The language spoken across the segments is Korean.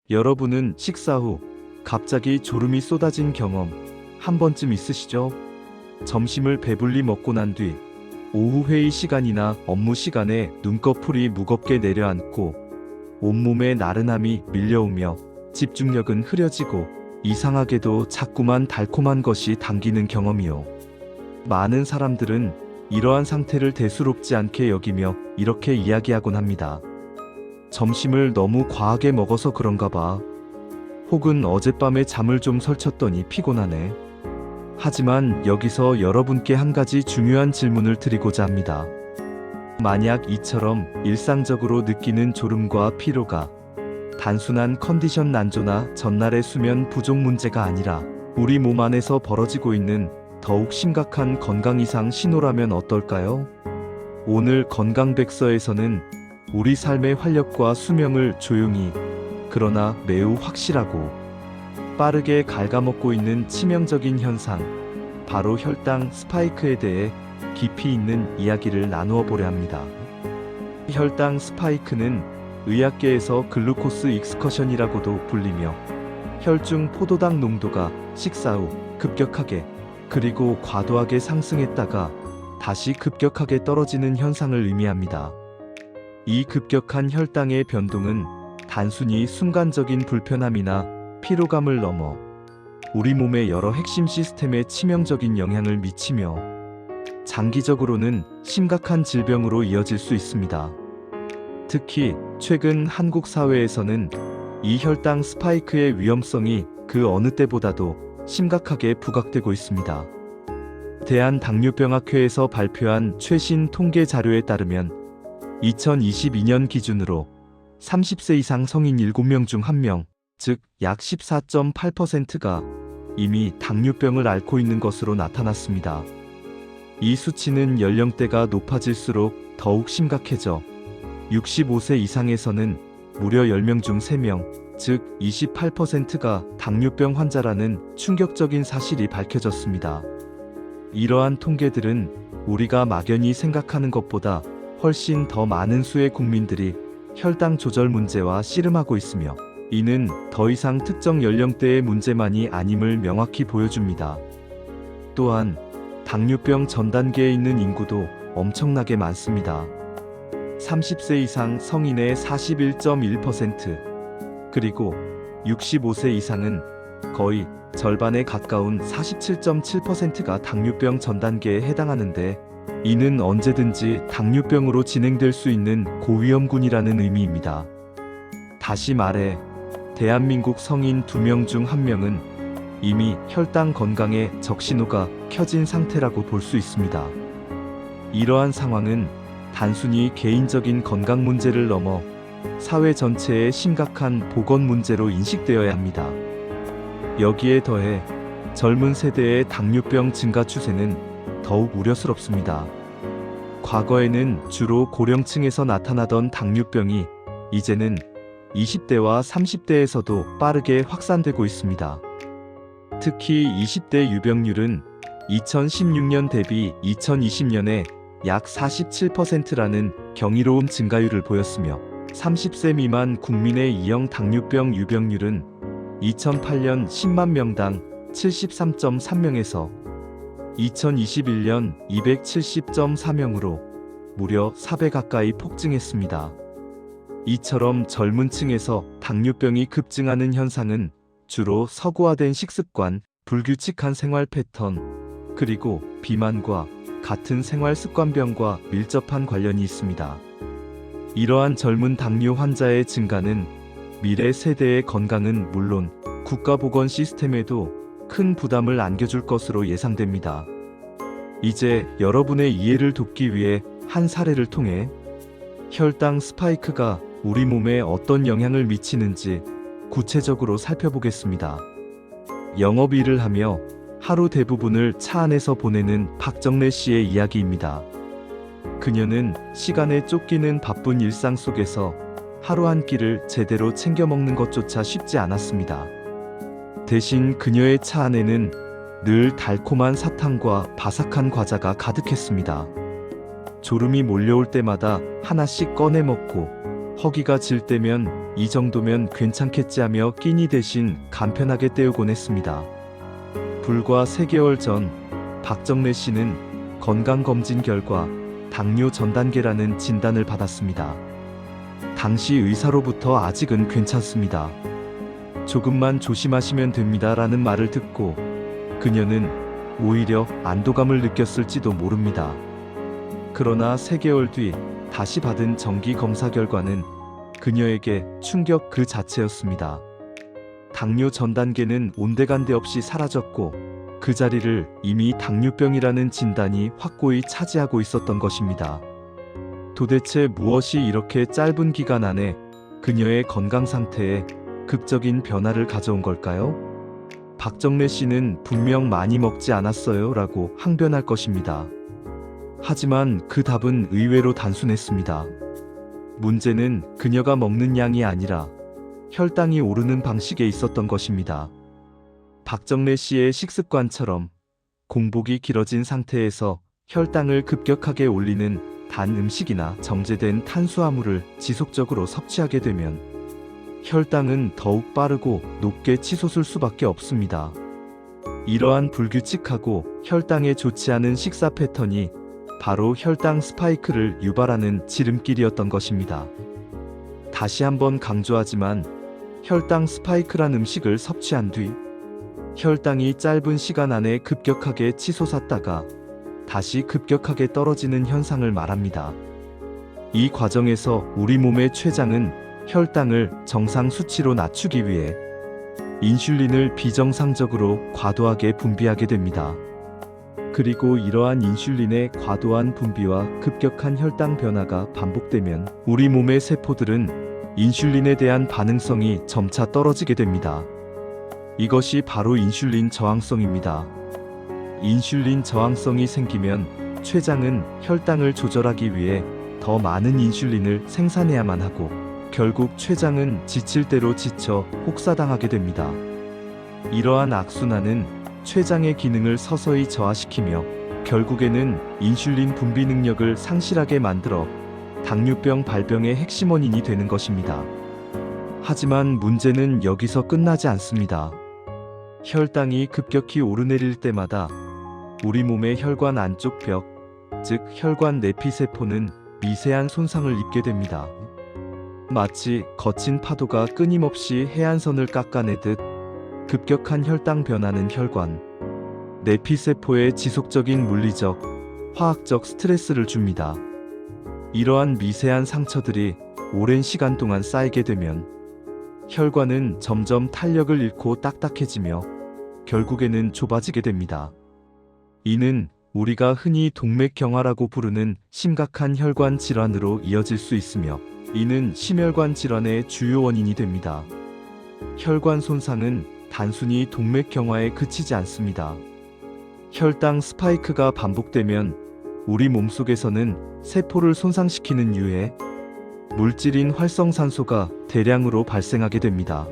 여러분은 식사 후 갑자기 졸음이 쏟아진 경험 한 번쯤 있으시죠? 점심을 배불리 먹고 난 뒤 오후 회의 시간이나 업무 시간에 눈꺼풀이 무겁게 내려앉고 온몸에 나른함이 밀려오며 집중력은 흐려지고 이상하게도 자꾸만 달콤한 것이 당기는 경험이요. 많은 사람들은 이러한 상태를 대수롭지 않게 여기며 이렇게 이야기하곤 합니다. 점심을 너무 과하게 먹어서 그런가 봐. 혹은 어젯밤에 잠을 좀 설쳤더니 피곤하네. 하지만 여기서 여러분께 한 가지 중요한 질문을 드리고자 합니다. 만약 이처럼 일상적으로 느끼는 졸음과 피로가 단순한 컨디션 난조나 전날의 수면 부족 문제가 아니라 우리 몸 안에서 벌어지고 있는 더욱 심각한 건강 이상 신호라면 어떨까요? 오늘 건강백서에서는 우리 삶의 활력과 수명을 조용히 그러나 매우 확실하고 빠르게 갉아먹고 있는 치명적인 현상, 바로 혈당 스파이크에 대해 깊이 있는 이야기를 나누어 보려 합니다. 혈당 스파이크는 의학계에서 글루코스 익스커션이라고도 불리며 혈중 포도당 농도가 식사 후 급격하게 그리고 과도하게 상승했다가 다시 급격하게 떨어지는 현상을 의미합니다. 이 급격한 혈당의 변동은 단순히 순간적인 불편함이나 피로감을 넘어 우리 몸의 여러 핵심 시스템에 치명적인 영향을 미치며 장기적으로는 심각한 질병으로 이어질 수 있습니다. 특히 최근 한국 사회에서는 이 혈당 스파이크의 위험성이 그 어느 때보다도 심각하게 부각되고 있습니다. 대한당뇨병학회에서 발표한 최신 통계 자료에 따르면 2022년 기준으로 30세 이상 성인 7명 중 1명, 즉 약 14.8%가 이미 당뇨병을 앓고 있는 것으로 나타났습니다. 이 수치는 연령대가 높아질수록 더욱 심각해져 65세 이상에서는 무려 10명 중 3명, 즉 28%가 당뇨병 환자라는 충격적인 사실이 밝혀졌습니다. 이러한 통계들은 우리가 막연히 생각하는 것보다 훨씬 더 많은 수의 국민들이 혈당 조절 문제와 씨름하고 있으며 이는 더 이상 특정 연령대의 문제만이 아님을 명확히 보여줍니다. 또한 당뇨병 전 단계에 있는 인구도 엄청나게 많습니다. 30세 이상 성인의 41.1%, 그리고 65세 이상은 거의 절반에 가까운 47.7%가 당뇨병 전 단계에 해당하는데 이는 언제든지 당뇨병으로 진행될 수 있는 고위험군이라는 의미입니다. 다시 말해 대한민국 성인 2명 중 1명은 이미 혈당 건강에 적신호가 켜진 상태라고 볼 수 있습니다. 이러한 상황은 단순히 개인적인 건강 문제를 넘어 사회 전체의 심각한 보건 문제로 인식되어야 합니다. 여기에 더해 젊은 세대의 당뇨병 증가 추세는 더욱 우려스럽습니다. 과거에는 주로 고령층에서 나타나던 당뇨병이 이제는 20대와 30대에서도 빠르게 확산되고 있습니다. 특히 20대 유병률은 2016년 대비 2020년에 약 47%라는 경이로운 증가율을 보였으며 30세 미만 국민의 이형 당뇨병 유병률은 2008년 10만 명당 73.3명에서 2021년 270.4명으로 무려 4배 가까이 폭증했습니다. 이처럼 젊은 층에서 당뇨병이 급증하는 현상은 주로 서구화된 식습관, 불규칙한 생활 패턴, 그리고 비만과 같은 생활 습관병과 밀접한 관련이 있습니다. 이러한 젊은 당뇨 환자의 증가는 미래 세대의 건강은 물론 국가보건 시스템에도 큰 부담을 안겨줄 것으로 예상됩니다. 이제 여러분의 이해를 돕기 위해 한 사례를 통해 혈당 스파이크가 우리 몸에 어떤 영향을 미치는지 구체적으로 살펴보겠습니다. 영업일을 하며 하루 대부분을 차 안에서 보내는 박정래 씨의 이야기입니다. 그녀는 시간에 쫓기는 바쁜 일상 속에서 하루 한 끼를 제대로 챙겨 먹는 것조차 쉽지 않았습니다. 대신 그녀의 차 안에는 늘 달콤한 사탕과 바삭한 과자가 가득했습니다. 졸음이 몰려올 때마다 하나씩 꺼내 먹고 허기가 질 때면 이 정도면 괜찮겠지 하며 끼니 대신 간편하게 때우곤 했습니다. 불과 3개월 전 박정래 씨는 건강검진 결과 당뇨 전 단계라는 진단을 받았습니다. 당시 의사로부터 아직은 괜찮습니다. 조금만 조심하시면 됩니다 라는 말을 듣고 그녀는 오히려 안도감을 느꼈을지도 모릅니다. 그러나 3개월 뒤 다시 받은 정기 검사 결과는 그녀에게 충격 그 자체였습니다. 당뇨 전 단계는 온데간데 없이 사라졌고 그 자리를 이미 당뇨병이라는 진단이 확고히 차지하고 있었던 것입니다. 도대체 무엇이 이렇게 짧은 기간 안에 그녀의 건강 상태에 극적인 변화를 가져온 걸까요? 박정래 씨는 분명 많이 먹지 않았어요 라고 항변할 것입니다. 하지만 그 답은 의외로 단순했습니다. 문제는 그녀가 먹는 양이 아니라 혈당이 오르는 방식에 있었던 것입니다. 박정래 씨의 식습관처럼 공복이 길어진 상태에서 혈당을 급격하게 올리는 단 음식이나 정제된 탄수화물을 지속적으로 섭취하게 되면 혈당은 더욱 빠르고 높게 치솟을 수밖에 없습니다. 이러한 불규칙하고 혈당에 좋지 않은 식사 패턴이 바로 혈당 스파이크를 유발하는 지름길이었던 것입니다. 다시 한번 강조하지만 혈당 스파이크란 음식을 섭취한 뒤 혈당이 짧은 시간 안에 급격하게 치솟았다가 다시 급격하게 떨어지는 현상을 말합니다. 이 과정에서 우리 몸의 췌장은 혈당을 정상 수치로 낮추기 위해 인슐린을 비정상적으로 과도하게 분비하게 됩니다. 그리고 이러한 인슐린의 과도한 분비와 급격한 혈당 변화가 반복되면 우리 몸의 세포들은 인슐린에 대한 반응성이 점차 떨어지게 됩니다. 이것이 바로 인슐린 저항성입니다. 인슐린 저항성이 생기면 췌장은 혈당을 조절하기 위해 더 많은 인슐린을 생산해야만 하고 결국 췌장은 지칠 대로 지쳐 혹사당하게 됩니다. 이러한 악순환은 췌장의 기능을 서서히 저하시키며 결국에는 인슐린 분비 능력을 상실하게 만들어 당뇨병 발병의 핵심 원인이 되는 것입니다. 하지만 문제는 여기서 끝나지 않습니다. 혈당이 급격히 오르내릴 때마다 우리 몸의 혈관 안쪽 벽, 즉 혈관 내피세포는 미세한 손상을 입게 됩니다. 마치 거친 파도가 끊임없이 해안선을 깎아내듯 급격한 혈당 변화는 혈관, 내피세포에 지속적인 물리적, 화학적 스트레스를 줍니다. 이러한 미세한 상처들이 오랜 시간 동안 쌓이게 되면 혈관은 점점 탄력을 잃고 딱딱해지며 결국에는 좁아지게 됩니다. 이는 우리가 흔히 동맥경화라고 부르는 심각한 혈관 질환으로 이어질 수 있으며 이는 심혈관 질환의 주요 원인이 됩니다. 혈관 손상은 단순히 동맥경화에 그치지 않습니다. 혈당 스파이크가 반복되면 우리 몸속에서는 세포를 손상시키는 유해 물질인 활성산소가 대량으로 발생하게 됩니다.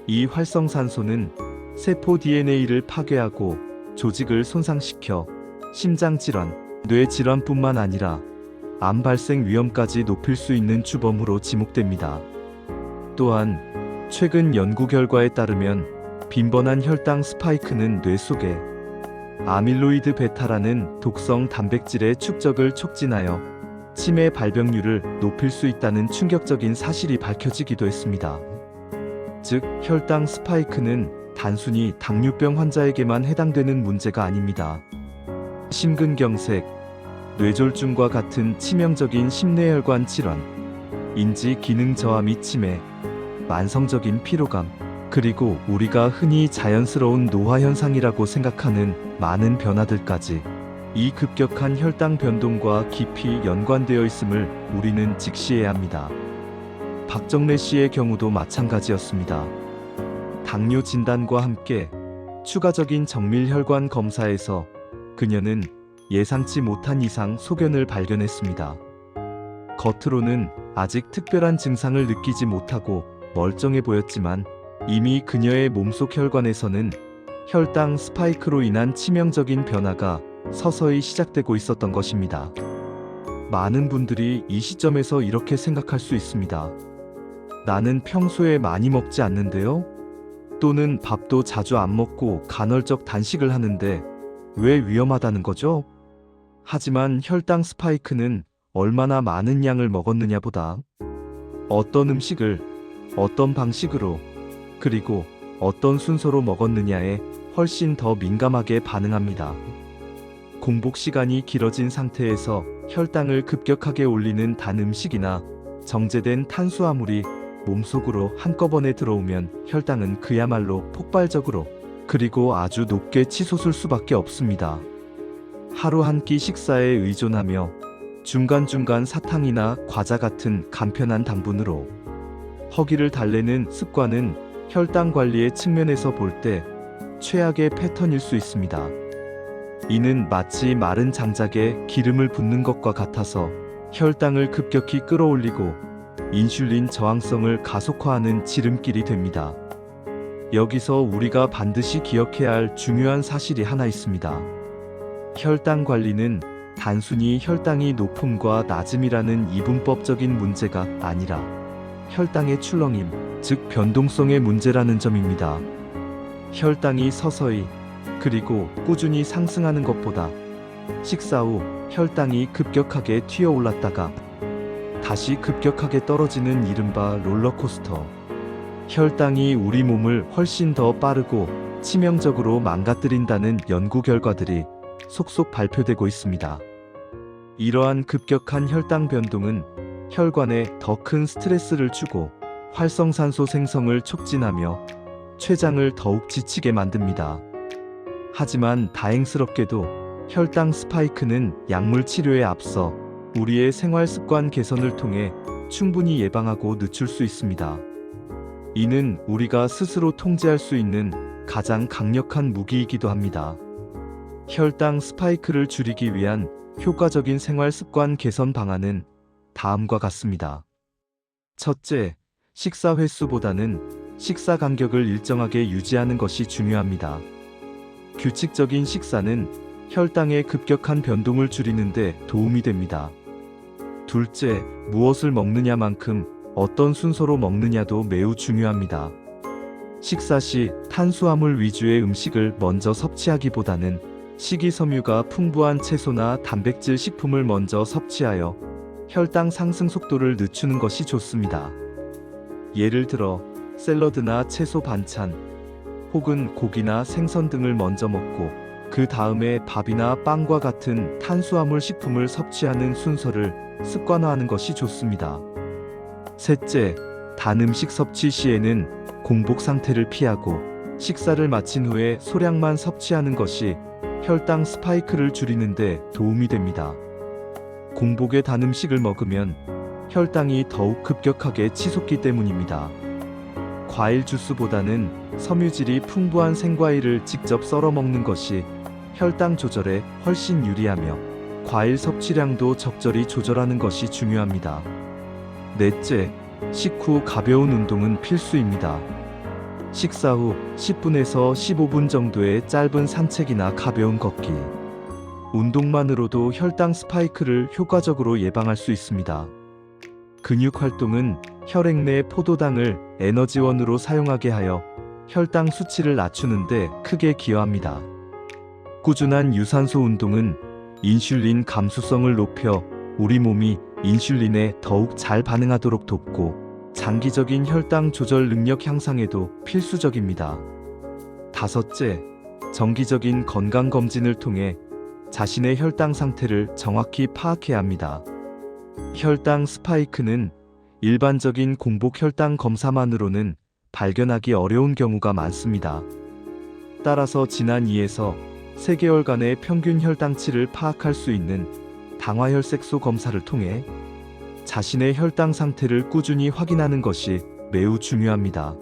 이 활성산소는 세포 DNA를 파괴하고 조직을 손상시켜 심장질환, 뇌질환뿐만 아니라 암 발생 위험까지 높일 수 있는 주범으로 지목됩니다. 또한 최근 연구 결과에 따르면 빈번한 혈당 스파이크는 뇌 속에 아밀로이드 베타라는 독성 단백질의 축적을 촉진하여 치매 발병률을 높일 수 있다는 충격적인 사실이 밝혀지기도 했습니다. 즉, 혈당 스파이크는 단순히 당뇨병 환자에게만 해당되는 문제가 아닙니다. 심근경색, 뇌졸중과 같은 치명적인 심내혈관 질환, 인지 기능 저하 및 치매, 만성적인 피로감, 그리고 우리가 흔히 자연스러운 노화 현상이라고 생각하는 많은 변화들까지 이 급격한 혈당 변동과 깊이 연관되어 있음을 우리는 직시해야 합니다. 박정래 씨의 경우도 마찬가지였습니다. 당뇨 진단과 함께 추가적인 정밀혈관 검사에서 그녀는 예상치 못한 이상 소견을 발견했습니다. 겉으로는 아직 특별한 증상을 느끼지 못하고 멀쩡해 보였지만 이미 그녀의 몸속 혈관에서는 혈당 스파이크로 인한 치명적인 변화가 서서히 시작되고 있었던 것입니다. 많은 분들이 이 시점에서 이렇게 생각할 수 있습니다. 나는 평소에 많이 먹지 않는데요? 또는 밥도 자주 안 먹고 간헐적 단식을 하는데 왜 위험하다는 거죠? 하지만 혈당 스파이크는 얼마나 많은 양을 먹었느냐보다 어떤 음식을 어떤 방식으로 그리고 어떤 순서로 먹었느냐에 훨씬 더 민감하게 반응합니다. 공복 시간이 길어진 상태에서 혈당을 급격하게 올리는 단 음식이나 정제된 탄수화물이 몸속으로 한꺼번에 들어오면 혈당은 그야말로 폭발적으로 그리고 아주 높게 치솟을 수밖에 없습니다. 하루 한 끼 식사에 의존하며 중간중간 사탕이나 과자 같은 간편한 당분으로 허기를 달래는 습관은 혈당 관리의 측면에서 볼 때 최악의 패턴일 수 있습니다. 이는 마치 마른 장작에 기름을 붓는 것과 같아서 혈당을 급격히 끌어올리고 인슐린 저항성을 가속화하는 지름길이 됩니다. 여기서 우리가 반드시 기억해야 할 중요한 사실이 하나 있습니다. 혈당 관리는 단순히 혈당이 높음과 낮음이라는 이분법적인 문제가 아니라 혈당의 출렁임, 즉 변동성의 문제라는 점입니다. 혈당이 서서히 그리고 꾸준히 상승하는 것보다 식사 후 혈당이 급격하게 튀어 올랐다가 다시 급격하게 떨어지는 이른바 롤러코스터. 혈당이 우리 몸을 훨씬 더 빠르고 치명적으로 망가뜨린다는 연구 결과들이 속속 발표되고 있습니다. 이러한 급격한 혈당 변동은 혈관에 더 큰 스트레스를 주고 활성산소 생성을 촉진하며 췌장을 더욱 지치게 만듭니다. 하지만 다행스럽게도 혈당 스파이크는 약물 치료에 앞서 우리의 생활 습관 개선을 통해 충분히 예방하고 늦출 수 있습니다. 이는 우리가 스스로 통제할 수 있는 가장 강력한 무기이기도 합니다. 혈당 스파이크를 줄이기 위한 효과적인 생활 습관 개선 방안은 다음과 같습니다. 첫째, 식사 횟수보다는 식사 간격을 일정하게 유지하는 것이 중요합니다. 규칙적인 식사는 혈당의 급격한 변동을 줄이는 데 도움이 됩니다. 둘째, 무엇을 먹느냐만큼 어떤 순서로 먹느냐도 매우 중요합니다. 식사 시 탄수화물 위주의 음식을 먼저 섭취하기보다는 식이섬유가 풍부한 채소나 단백질 식품을 먼저 섭취하여 혈당 상승 속도를 늦추는 것이 좋습니다. 예를 들어 샐러드나 채소 반찬, 혹은 고기나 생선 등을 먼저 먹고 그 다음에 밥이나 빵과 같은 탄수화물 식품을 섭취하는 순서를 습관화하는 것이 좋습니다. 셋째, 단 음식 섭취 시에는 공복 상태를 피하고 식사를 마친 후에 소량만 섭취하는 것이 혈당 스파이크를 줄이는 데 도움이 됩니다. 공복에 단 음식을 먹으면 혈당이 더욱 급격하게 치솟기 때문입니다. 과일 주스보다는 섬유질이 풍부한 생과일을 직접 썰어 먹는 것이 혈당 조절에 훨씬 유리하며 과일 섭취량도 적절히 조절하는 것이 중요합니다. 넷째, 식후 가벼운 운동은 필수입니다. 식사 후 10분에서 15분 정도의 짧은 산책이나 가벼운 걷기. 운동만으로도 혈당 스파이크를 효과적으로 예방할 수 있습니다. 근육 활동은 혈액 내 포도당을 에너지원으로 사용하게 하여 혈당 수치를 낮추는 데 크게 기여합니다. 꾸준한 유산소 운동은 인슐린 감수성을 높여 우리 몸이 인슐린에 더욱 잘 반응하도록 돕고 장기적인 혈당 조절 능력 향상에도 필수적입니다. 다섯째, 정기적인 건강검진을 통해 자신의 혈당 상태를 정확히 파악해야 합니다. 혈당 스파이크는 일반적인 공복 혈당 검사만으로는 발견하기 어려운 경우가 많습니다. 따라서 지난 2에서 3개월간의 평균 혈당치를 파악할 수 있는 당화혈색소 검사를 통해 자신의 혈당 상태를 꾸준히 확인하는 것이 매우 중요합니다.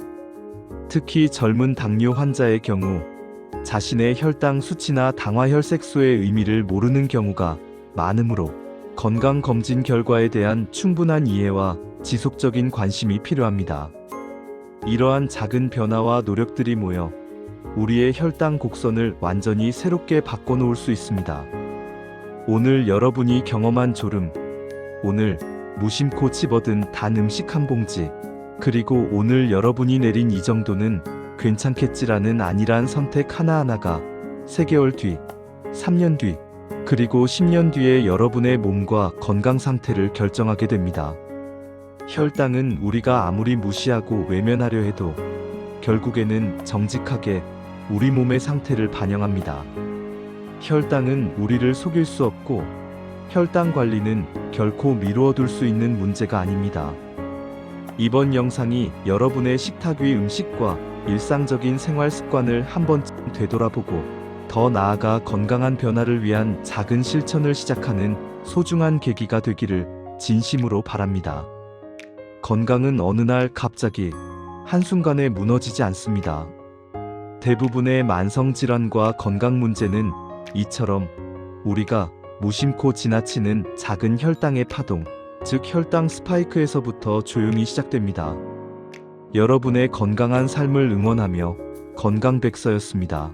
특히 젊은 당뇨 환자의 경우 자신의 혈당 수치나 당화혈색소의 의미를 모르는 경우가 많으므로 건강검진 결과에 대한 충분한 이해와 지속적인 관심이 필요합니다. 이러한 작은 변화와 노력들이 모여 우리의 혈당 곡선을 완전히 새롭게 바꿔놓을 수 있습니다. 오늘 여러분이 경험한 졸음, 오늘 무심코 집어든 단 음식 한 봉지, 그리고 오늘 여러분이 내린 이 정도는 괜찮겠지라는 안일한 선택 하나하나가 3개월 뒤, 3년 뒤, 그리고 10년 뒤에 여러분의 몸과 건강 상태를 결정하게 됩니다. 혈당은 우리가 아무리 무시하고 외면하려 해도 결국에는 정직하게 우리 몸의 상태를 반영합니다. 혈당은 우리를 속일 수 없고 혈당 관리는 결코 미루어둘 수 있는 문제가 아닙니다. 이번 영상이 여러분의 식탁 위 음식과 일상적인 생활 습관을 한 번쯤 되돌아보고 더 나아가 건강한 변화를 위한 작은 실천을 시작하는 소중한 계기가 되기를 진심으로 바랍니다. 건강은 어느 날 갑자기 한순간에 무너지지 않습니다. 대부분의 만성질환과 건강 문제는 이처럼 우리가 무심코 지나치는 작은 혈당의 파동, 즉 혈당 스파이크에서부터 조용히 시작됩니다. 여러분의 건강한 삶을 응원하며 건강백서였습니다.